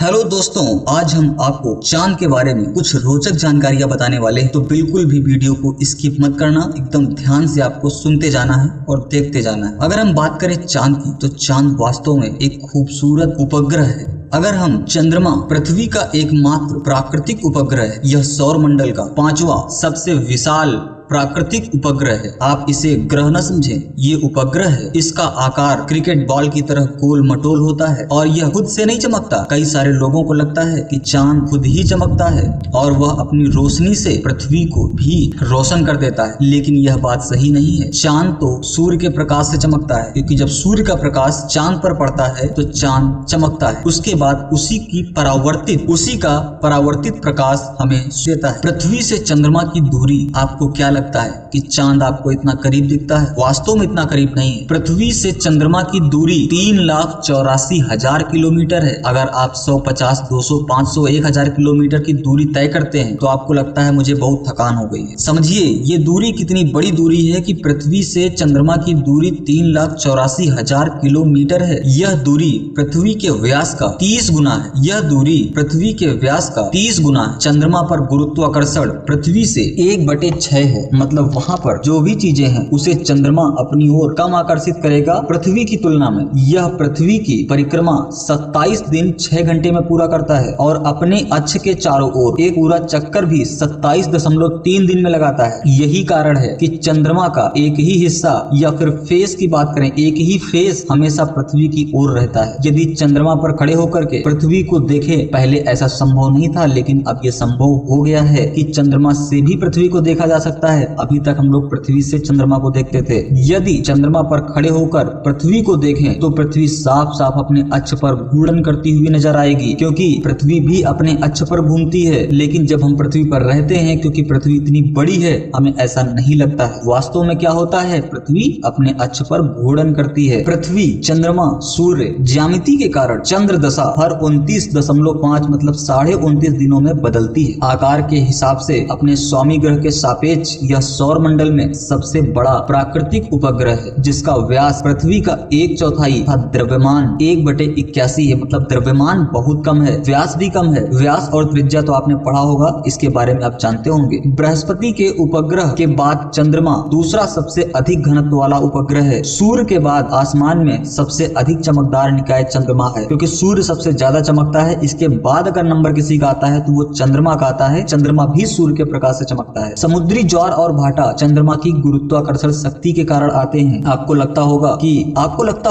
Hello दोस्तों, आज हम आपको चांद के बारे में कुछ रोचक जानकारियां बताने वाले हैं। तो बिल्कुल भी वीडियो को स्किप मत करना, एकदम ध्यान से आपको सुनते जाना है और देखते जाना है। अगर हम बात करें चांद की, तो चांद वास्तव में एक खूबसूरत उपग्रह है। अगर हम चंद्रमा पृथ्वी का एकमात्र प्राकृतिक उपग्रह है। यह सौर मंडल का 5वां सबसे विशाल प्राकृतिक उपग्रह है। आप इसे ग्रह न समझें, ये उपग्रह है। इसका आकार क्रिकेट बॉल की तरह गोल मटोल होता है और यह खुद से नहीं चमकता। कई सारे लोगों को लगता है कि चांद खुद ही चमकता है और वह अपनी रोशनी से पृथ्वी को भी रोशन कर देता है, लेकिन यह बात सही नहीं है। चांद तो सूर्य के प्रकाश से चमकता है, क्योंकि जब सूर्य का प्रकाश चांद पर पड़ता है तो चांद चमकता है। उसके बाद उसी का परावर्तित प्रकाश हमें देता है। पृथ्वी से चंद्रमा की दूरी आपको क्या लगता है कि चांद आपको इतना करीब दिखता है? वास्तव में इतना करीब नहीं है। पृथ्वी से चंद्रमा की दूरी 3,84,000 किलोमीटर है। अगर आप 150, 200, 500, 1000 किलोमीटर की दूरी तय करते हैं तो आपको लगता है मुझे बहुत थकान हो गई है। समझिए ये दूरी कितनी बड़ी दूरी है कि पृथ्वी से चंद्रमा की दूरी 3,84,000 किलोमीटर है। यह दूरी पृथ्वी के व्यास का 30 गुना है। यह दूरी पृथ्वी के व्यास का 30 गुना है। चंद्रमा पर गुरुत्वाकर्षण पृथ्वी से 1/6 है। मतलब वहां पर जो भी चीजें हैं उसे चंद्रमा अपनी ओर कम आकर्षित करेगा पृथ्वी की तुलना में। यह पृथ्वी की परिक्रमा 27 दिन 6 घंटे में पूरा करता है और अपने अक्ष के चारों ओर एक पूरा चक्कर भी 27.3 दिन में लगाता है। यही कारण है कि चंद्रमा का एक ही हिस्सा या फिर फेस की बात करें, एक ही फेस हमेशा पृथ्वी की ओर रहता है। यदि चंद्रमा पर खड़े होकर के पृथ्वी को देखें, पहले ऐसा संभव नहीं था, लेकिन अब यह संभव हो गया है कि चंद्रमा से भी पृथ्वी को देखा जा सकता है। अभी तक हम लोग पृथ्वी से चंद्रमा को देखते थे। यदि चंद्रमा पर खड़े होकर पृथ्वी को देखें तो पृथ्वी साफ साफ अपने अक्ष पर घूर्णन करती हुई नजर आएगी, क्योंकि पृथ्वी भी अपने अक्ष पर घूमती है। लेकिन जब हम पृथ्वी पर रहते हैं, क्योंकि पृथ्वी इतनी बड़ी है, हमें ऐसा नहीं लगता है। वास्तव में क्या होता है, पृथ्वी अपने अक्ष पर घूर्णन करती है। पृथ्वी, चंद्रमा, सूर्य ज्यामिति के कारण चंद्र दशा हर 29.5 मतलब 29.5 दिनों में बदलती है। आकार के हिसाब से अपने स्वामी ग्रह के सापेक्ष यह सौर मंडल में सबसे बड़ा प्राकृतिक उपग्रह है, जिसका व्यास पृथ्वी का 1/4 द्रव्यमान 1/81 है। मतलब द्रव्यमान बहुत कम है, व्यास भी कम है। व्यास और त्रिज्या तो आपने पढ़ा होगा, इसके बारे में आप जानते होंगे। बृहस्पति के उपग्रह के बाद चंद्रमा दूसरा सबसे अधिक घनत्व वाला उपग्रह है। सूर्य के बाद आसमान में सबसे अधिक चमकदार निकाय चंद्रमा है, क्योंकि सूर्य सबसे ज्यादा चमकता है। इसके बाद अगर नंबर किसी का आता है तो वो चंद्रमा का आता है। चंद्रमा भी सूर्य के प्रकाश से चमकता है। समुद्री ज्वार और भाटा चंद्रमा की गुरुत्वाकर्षण शक्ति के कारण आते हैं। आपको लगता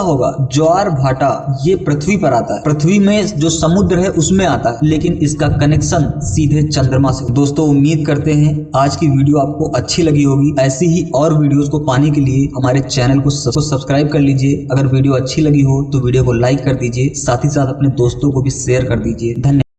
होगा ज्वार भाटा ये पृथ्वी पर आता है, पृथ्वी में जो समुद्र है उसमें आता है, लेकिन इसका कनेक्शन सीधे चंद्रमा से। दोस्तों, उम्मीद करते हैं आज की वीडियो आपको अच्छी लगी होगी। ऐसी ही और वीडियोस को पाने के लिए हमारे चैनल को सब्सक्राइब कर लीजिए। अगर वीडियो अच्छी लगी हो तो वीडियो को लाइक कर दीजिए, साथ ही साथ अपने दोस्तों को भी शेयर कर दीजिए। धन्यवाद।